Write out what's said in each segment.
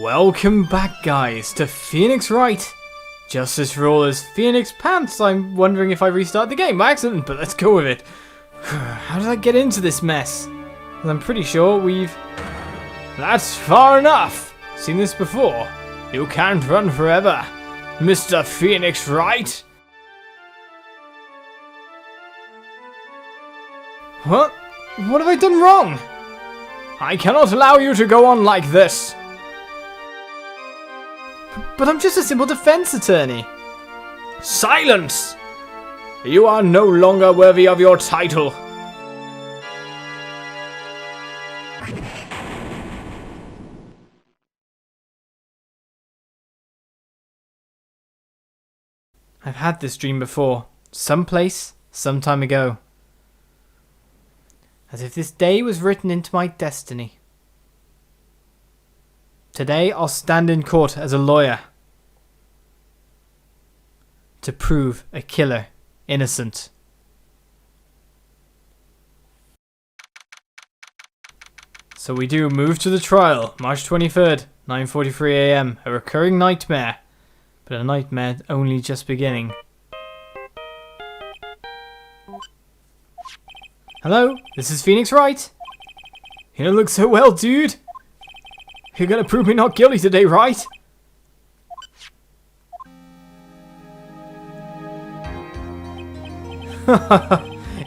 Welcome back, guys, to Phoenix Wright. Justice for all is Phoenix Pants. I'm wondering if I restart the game by accident, but let's go with it. How did I get into this mess? Well, I'm pretty sure we've... That's far enough. Seen this before. You can't run forever, Mr. Phoenix Wright. What? What have I done wrong? I cannot allow you to go on like this. But I'm just a simple defense attorney. Silence! You are no longer worthy of your title. I've had this dream before, someplace, some time ago. As if this day was written into my destiny. Today I'll stand in court as a lawyer to prove a killer innocent. So we do move to the trial, March 23rd, 9:43 AM, a recurring nightmare, but a nightmare only just beginning. Hello, this is Phoenix Wright. You don't look so well, dude. You're gonna prove me not guilty today, right?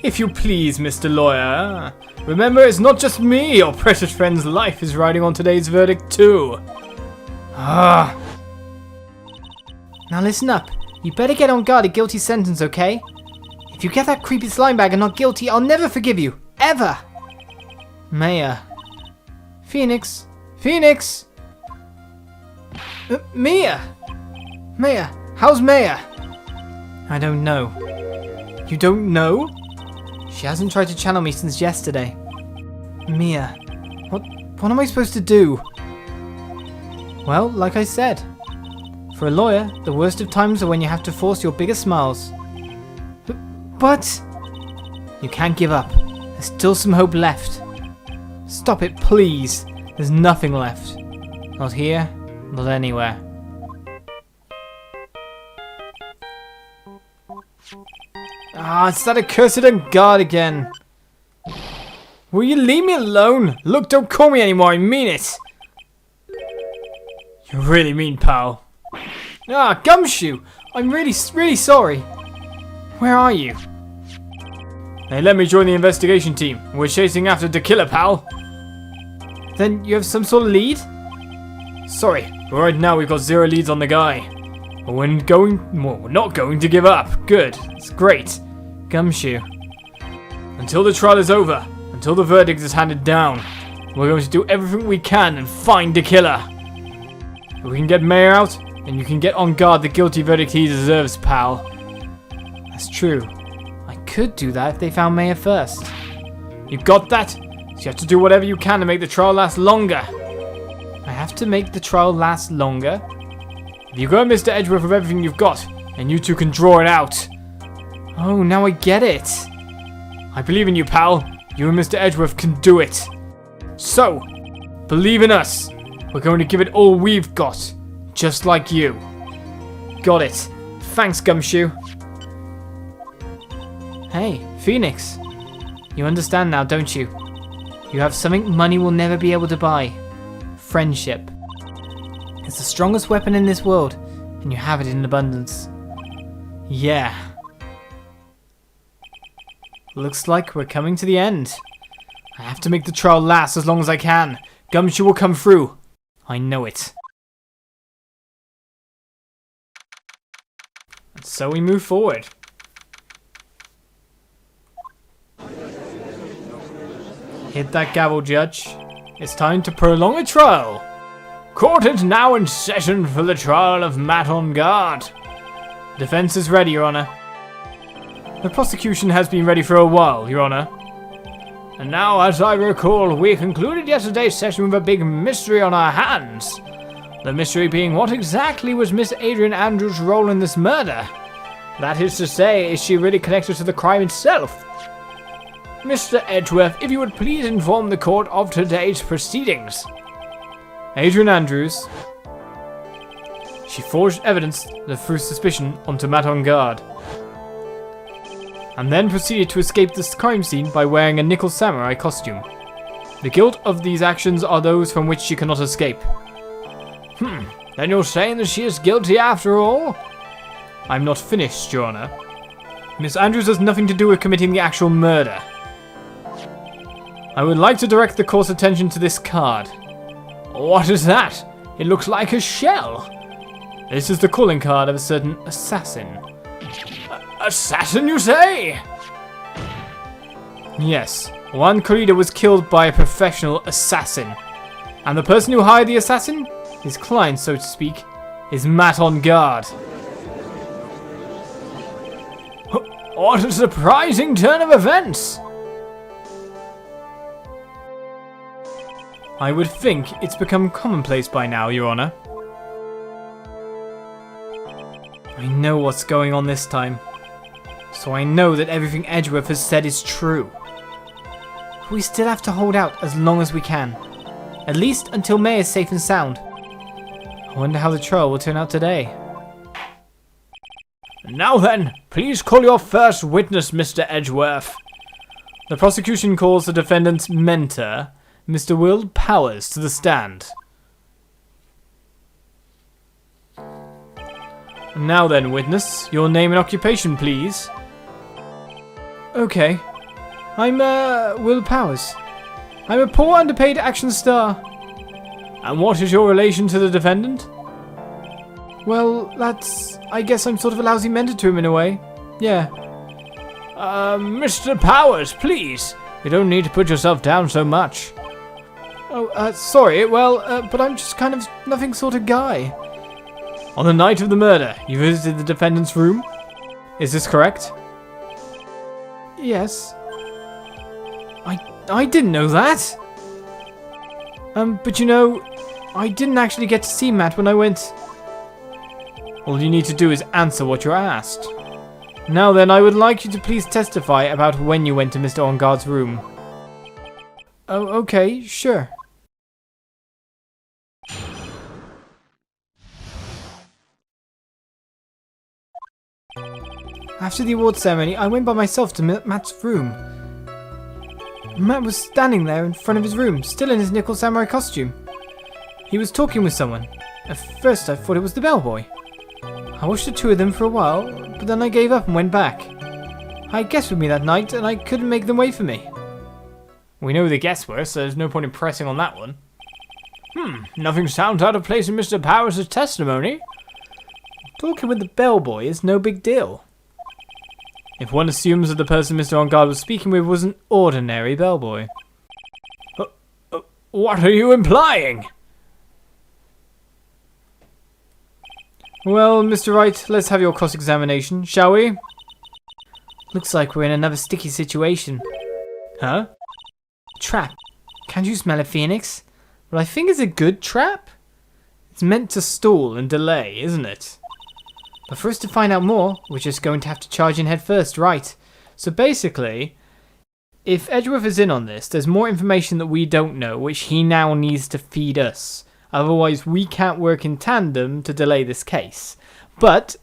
If you please, Mr. Lawyer. Remember, it's not just me. Your precious friend's life is riding on today's verdict, too. Now listen up. You better get on guard a guilty sentence, okay? If you get that creepy slime bag and not guilty, I'll never forgive you. Ever. Maya. Phoenix. Phoenix! Mia! Maya, how's Maya? I don't know. You don't know? She hasn't tried to channel me since yesterday. Mia, what am I supposed to do? Well, like I said, for a lawyer, the worst of times are when you have to force your biggest smiles. But you can't give up. There's still some hope left. Stop it, please. There's nothing left. Not here, not anywhere. It's that accursed guard again. Will you leave me alone? Look, don't call me anymore, I mean it. You're really mean, pal. Gumshoe! I'm really sorry. Where are you? Hey, let me join the investigation team. We're chasing after the killer, pal. Then you have some sort of lead? Sorry, but right now we've got 0 leads on the guy. But we're not going to give up. Good, it's great. Gumshoe. Until the trial is over, until the verdict is handed down, we're going to do everything we can and find the killer. If we can get Mayor out, and you can get on guard the guilty verdict he deserves, pal. That's true. I could do that if they found Mayor first. You got that? So you have to do whatever you can to make the trial last longer. I have to make the trial last longer? If you go at Mr. Edgeworth with everything you've got, and you two can draw it out. Oh, now I get it. I believe in you, pal. You and Mr. Edgeworth can do it. So, believe in us. We're going to give it all we've got. Just like you. Got it. Thanks, Gumshoe. Hey, Phoenix. You understand now, don't you? You have something money will never be able to buy. Friendship. It's the strongest weapon in this world, and you have it in abundance. Yeah. Looks like we're coming to the end. I have to make the trial last as long as I can. Gumshoe will come through. I know it. And so we move forward. Hit that gavel, Judge. It's time to prolong a trial. Court is now in session for the trial of Matt on guard. Defense is ready, Your Honor. The prosecution has been ready for a while, Your Honor. And now, as I recall, we concluded yesterday's session with a big mystery on our hands. The mystery being what exactly was Miss Adrian Andrews' role in this murder? That is to say, is she really connected to the crime itself? Mr. Edgeworth, if you would please inform the court of today's proceedings. Adrian Andrews. She forged evidence that threw suspicion onto Matt on guard, and then proceeded to escape this crime scene by wearing a nickel samurai costume. The guilt of these actions are those from which she cannot escape. Then you're saying that she is guilty after all? I'm not finished, Your Honor. Miss Andrews has nothing to do with committing the actual murder. I would like to direct the court's attention to this card. What is that? It looks like a shell. This is the calling card of a certain assassin. Assassin, you say? Yes. Juan Corrida was killed by a professional assassin. And the person who hired the assassin, his client so to speak, is Matt on guard. What a surprising turn of events! I would think it's become commonplace by now, Your Honor. I know what's going on this time, so I know that everything Edgeworth has said is true. We still have to hold out as long as we can, at least until May is safe and sound. I wonder how the trial will turn out today. Now then, please call your first witness, Mr. Edgeworth. The prosecution calls the defendant's mentor, Mr. Will Powers, to the stand. Now then, witness, your name and occupation, please. Okay. I'm, Will Powers. I'm a poor, underpaid action star. And what is your relation to the defendant? Well, I guess I'm sort of a lousy mentor to him in a way. Yeah. Mr. Powers, please. You don't need to put yourself down so much. Oh, sorry. Well, but I'm just kind of nothing sort of guy. On the night of the murder, you visited the defendant's room? Is this correct? Yes. I didn't know that. But you know, I didn't actually get to see Matt when I went. All you need to do is answer what you're asked. Now then, I would like you to please testify about when you went to Mr. On Guard's room. Oh, okay, sure. After the award ceremony, I went by myself to Matt's room. Matt was standing there in front of his room, still in his nickel samurai costume. He was talking with someone. At first I thought it was the bellboy. I watched the two of them for a while, but then I gave up and went back. I had guests with me that night, and I couldn't make them wait for me. We know who the guests were, so there's no point in pressing on that one. Nothing sounds out of place in Mr. Powers' testimony. Talking with the bellboy is no big deal. If one assumes that the person Mr. On Guard was speaking with was an ordinary bellboy. What are you implying? Well, Mr. Wright, let's have your cross-examination, shall we? Looks like we're in another sticky situation. Huh? Trap. Can't you smell it, Phoenix? Well, I think it's a good trap. It's meant to stall and delay, isn't it? But for us to find out more, we're just going to have to charge in head first, right? So basically, if Edgeworth is in on this, there's more information that we don't know, which he now needs to feed us. Otherwise, we can't work in tandem to delay this case. But,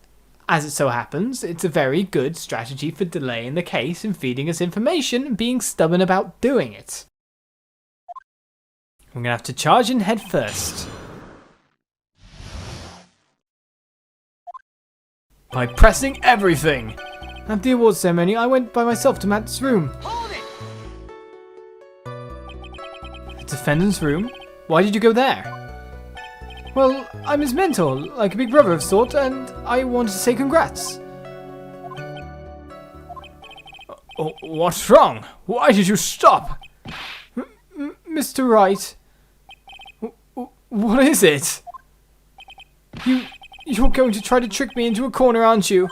as it so happens, it's a very good strategy for delaying the case and feeding us information and being stubborn about doing it. We're going to have to charge in head first. By pressing everything! At the awards ceremony, I went by myself to Matt's room. Hold it! The defendant's room? Why did you go there? Well, I'm his mentor, like a big brother of sort, and I wanted to say congrats. What's wrong? Why did you stop? Mr. Wright. What is it? You're going to try to trick me into a corner, aren't you?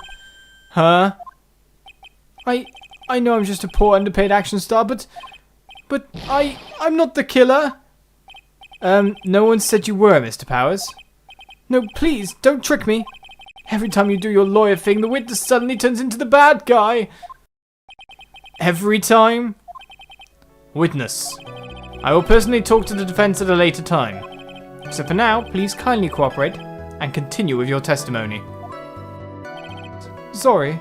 Huh? I know I'm just a poor underpaid action star, but I'm not the killer. No one said you were, Mr. Powers. No, please, don't trick me. Every time you do your lawyer thing, the witness suddenly turns into the bad guy. Every time? Witness. I will personally talk to the defense at a later time. So for now, please kindly cooperate and continue with your testimony. Sorry.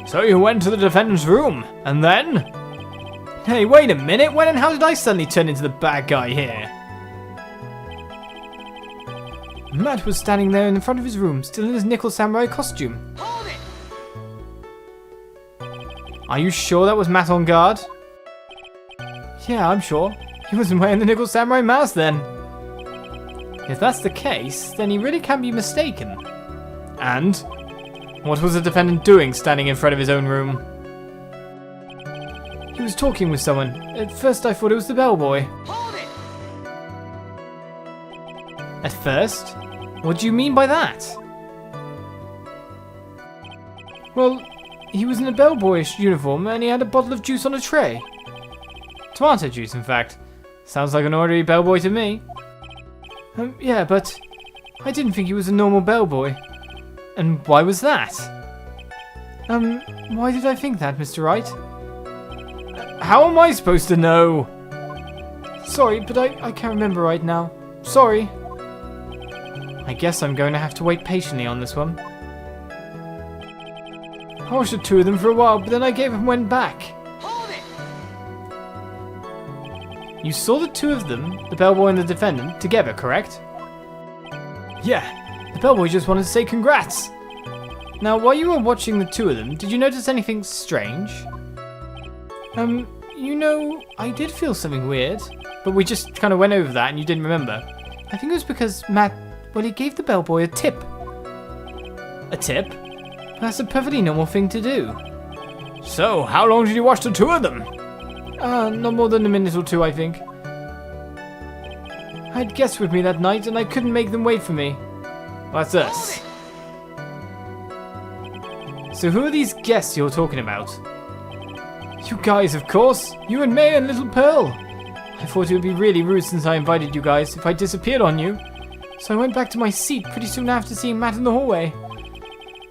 So you went to the defendant's room, and then? Hey, wait a minute, when and how did I suddenly turn into the bad guy here? Matt was standing there in the front of his room, still in his nickel samurai costume. Hold it! Are you sure that was Matt on guard? Yeah, I'm sure. He wasn't wearing the nickel samurai mask then. If that's the case, then he really can't be mistaken. And? What was the defendant doing standing in front of his own room? He was talking with someone. At first I thought it was the bellboy. Hold it! At first? What do you mean by that? Well, he was in a bellboyish uniform and he had a bottle of juice on a tray. Tomato juice, in fact. Sounds like an ordinary bellboy to me. Yeah, but I didn't think he was a normal bellboy. And why was that? Why did I think that, Mr. Wright? How am I supposed to know? Sorry, but I can't remember right now. Sorry. I guess I'm going to have to wait patiently on this one. I watched the two of them for a while, but then I gave up and went back. Hold it! You saw the two of them, the bellboy and the defendant, together, correct? Yeah, the bellboy just wanted to say congrats. Now, while you were watching the two of them, did you notice anything strange? You know, I did feel something weird, but we just kind of went over that and you didn't remember. I think it was because Matt, well, he gave the bellboy a tip. A tip? That's a perfectly normal thing to do. So, how long did you watch the two of them? Not more than a minute or two, I think. I had guests with me that night and I couldn't make them wait for me. Well, that's us. So who are these guests you're talking about? You guys, of course. You and May and Little Pearl. I thought it would be really rude since I invited you guys if I disappeared on you. So I went back to my seat pretty soon after seeing Matt in the hallway.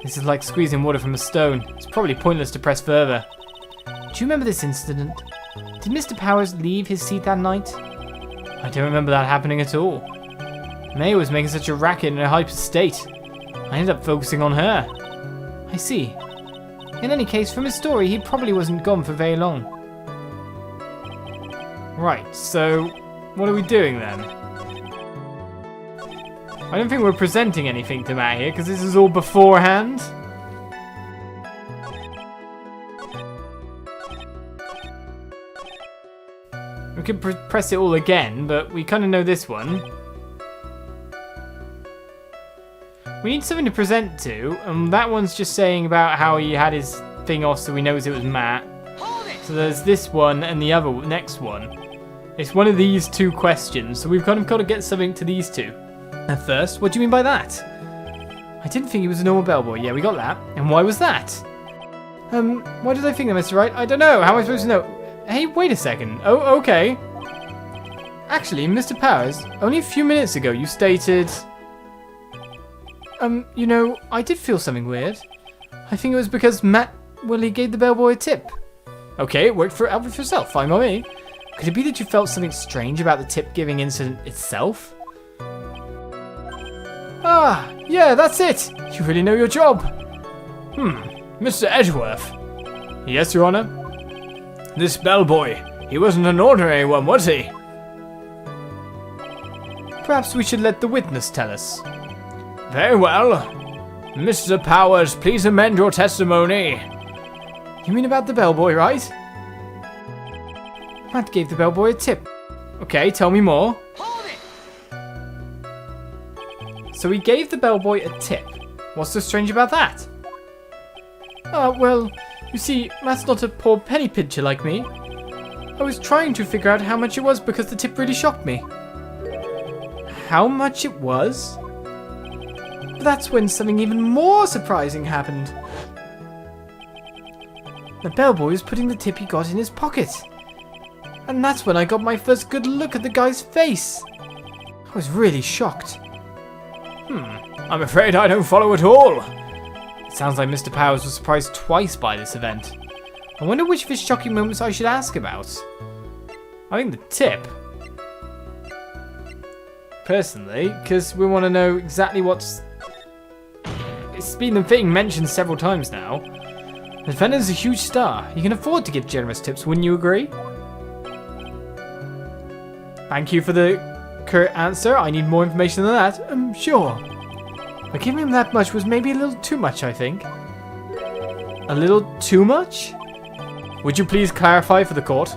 This is like squeezing water from a stone. It's probably pointless to press further. Do you remember this incident? Did Mr. Powers leave his seat that night? I don't remember that happening at all. May was making such a racket in a hyper state. I ended up focusing on her. I see. In any case, from his story, he probably wasn't gone for very long. Right, so what are we doing then? I don't think we're presenting anything to Matt here, because this is all beforehand. We could press it all again, but we kind of know this one. We need something to present to, and that one's just saying about how he had his thing off so he knows it was Matt. So there's this one and the other next one. It's one of these two questions, so we've kind of got to get something to these two. At first, what do you mean by that? I didn't think he was a normal bellboy. Yeah, we got that. And why was that? Why did I think that, Mr. Wright? I don't know. How am I supposed to know? Hey, wait a second. Oh, okay. Actually, Mr. Powers, only a few minutes ago you stated... you know, I did feel something weird. I think it was because Matt, well, he gave the bellboy a tip. Okay, it worked out for yourself, fine by me. Could it be that you felt something strange about the tip-giving incident itself? Ah, yeah, that's it. You really know your job. Mr. Edgeworth. Yes, Your Honor? This bellboy, he wasn't an ordinary one, was he? Perhaps we should let the witness tell us. Very well. Mr. Powers, please amend your testimony. You mean about the bellboy, right? Matt gave the bellboy a tip. Okay, tell me more. Hold it. So he gave the bellboy a tip. What's so strange about that? Well, you see, Matt's not a poor penny pincher like me. I was trying to figure out how much it was because the tip really shocked me. How much it was? But that's when something even more surprising happened. The bellboy was putting the tip he got in his pocket. And that's when I got my first good look at the guy's face. I was really shocked. I'm afraid I don't follow at all. It sounds like Mr. Powers was surprised twice by this event. I wonder which of his shocking moments I should ask about. I think the tip. personally, because we want to know exactly what's... It's been being mentioned several times now. The defendant is a huge star. You can afford to give generous tips, wouldn't you agree? Thank you for the curt answer. I need more information than that. Sure. But giving him that much was maybe a little too much, I think. A little too much? Would you please clarify for the court?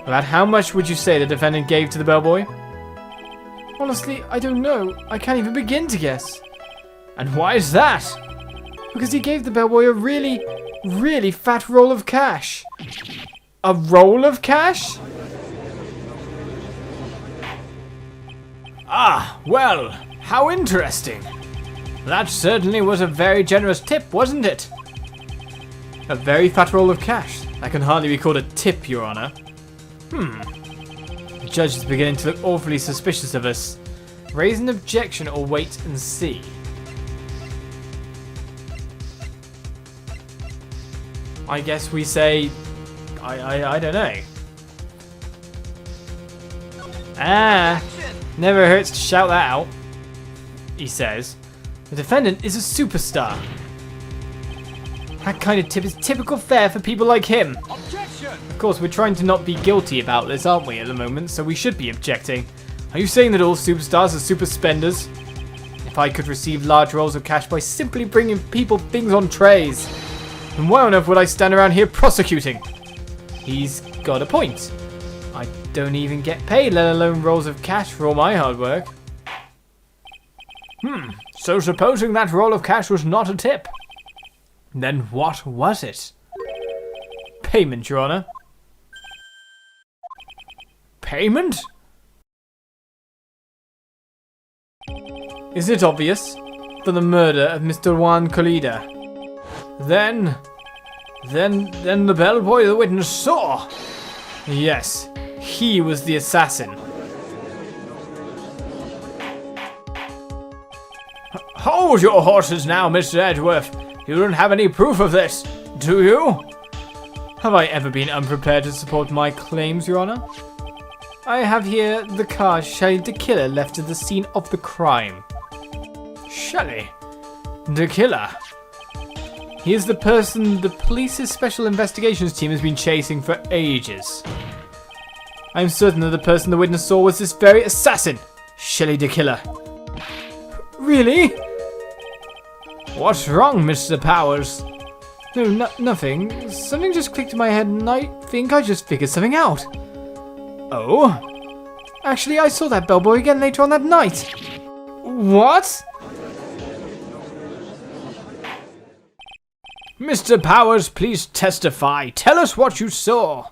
About how much would you say the defendant gave to the bellboy? Honestly, I don't know. I can't even begin to guess. And why is that? Because he gave the bellboy a really fat roll of cash. A roll of cash? Ah, well, how interesting. That certainly was a very generous tip, wasn't it? A very fat roll of cash. That can hardly be called a tip, Your Honor. The judge is beginning to look awfully suspicious of us. Raise an objection or wait and see. I guess we say... I don't know. Never hurts to shout that out. He says. The defendant is a superstar. That kind of tip is typical fare for people like him. Objection! Of course, we're trying to not be guilty about this, aren't we, at the moment, so we should be objecting. Are you saying that all superstars are super spenders? If I could receive large rolls of cash by simply bringing people things on trays, then why on earth would I stand around here prosecuting? He's got a point. I don't even get paid, let alone rolls of cash for all my hard work. So supposing that roll of cash was not a tip, then what was it? Payment, Your Honor. Payment? Is it obvious? For the murder of Mr. Juan Colida. Then the bellboy the witness saw. Yes, he was the assassin. Hold your horses now, Mr. Edgeworth. You don't have any proof of this, do you? Have I ever been unprepared to support my claims, Your Honor? I have here the car Shelley the Killer left at the scene of the crime. Shelley? The Killer? He is the person the police's special investigations team has been chasing for ages. I am certain that the person the witness saw was this very assassin, Shelley the Killer. Really? What's wrong, Mr. Powers? No, nothing. Something just clicked in my head and I think I just figured something out. Oh? Actually, I saw that bellboy again later on that night. What? Mr. Powers, please testify. Tell us what you saw.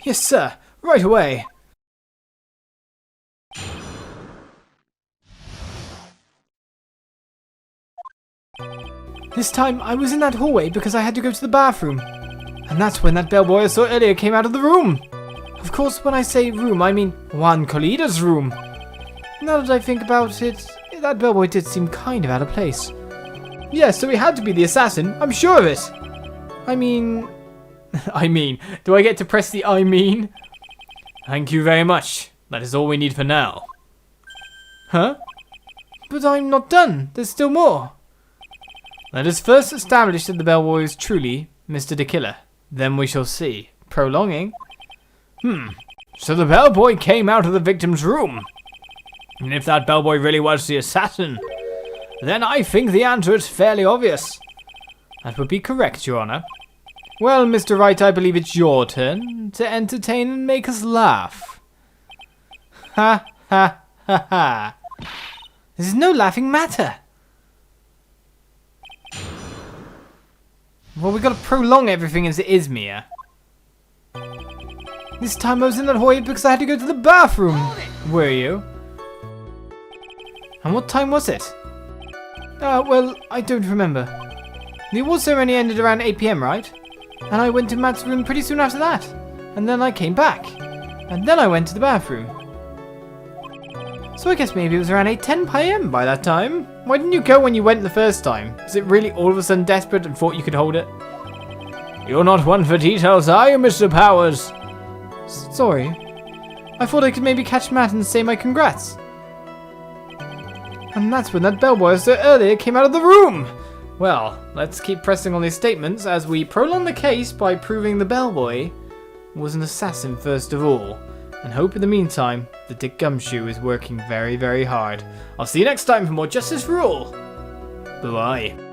Yes, sir. Right away. This time, I was in that hallway because I had to go to the bathroom. And that's when that bellboy I saw earlier came out of the room. Of course, when I say room, I mean Juan Colida's room. Now that I think about it, that bellboy did seem kind of out of place. Yeah, so he had to be the assassin. I'm sure of it. I mean, do I get to press the I mean? Thank you very much. That is all we need for now. Huh? But I'm not done. There's still more. Let us first establish that the bellboy is truly Mr. the Killer. Then we shall see. Prolonging. So the bellboy came out of the victim's room. And if that bellboy really was the assassin, then I think the answer is fairly obvious. That would be correct, Your Honor. Well, Mr. Wright, I believe it's your turn to entertain and make us laugh. Ha ha ha ha. This is no laughing matter. Well, we gotta prolong everything as it is, Mia. This time I was in that hallway because I had to go to the bathroom. Were you? And what time was it? Well, I don't remember. The award ceremony ended around 8 PM, right? And I went to Matt's room pretty soon after that. And then I came back. And then I went to the bathroom. So I guess maybe it was around 8:10 PM by that time. Why didn't you go when you went the first time? Was it really all of a sudden desperate and thought you could hold it? You're not one for details, are you, Mr. Powers? Sorry. I thought I could maybe catch Matt and say my congrats. And that's when that bellboy I saw earlier came out of the room! Well, let's keep pressing on these statements as we prolong the case by proving the bellboy was an assassin first of all. And hope in the meantime that Dick Gumshoe is working very, very hard. I'll see you next time for more Justice for All. Bye-bye.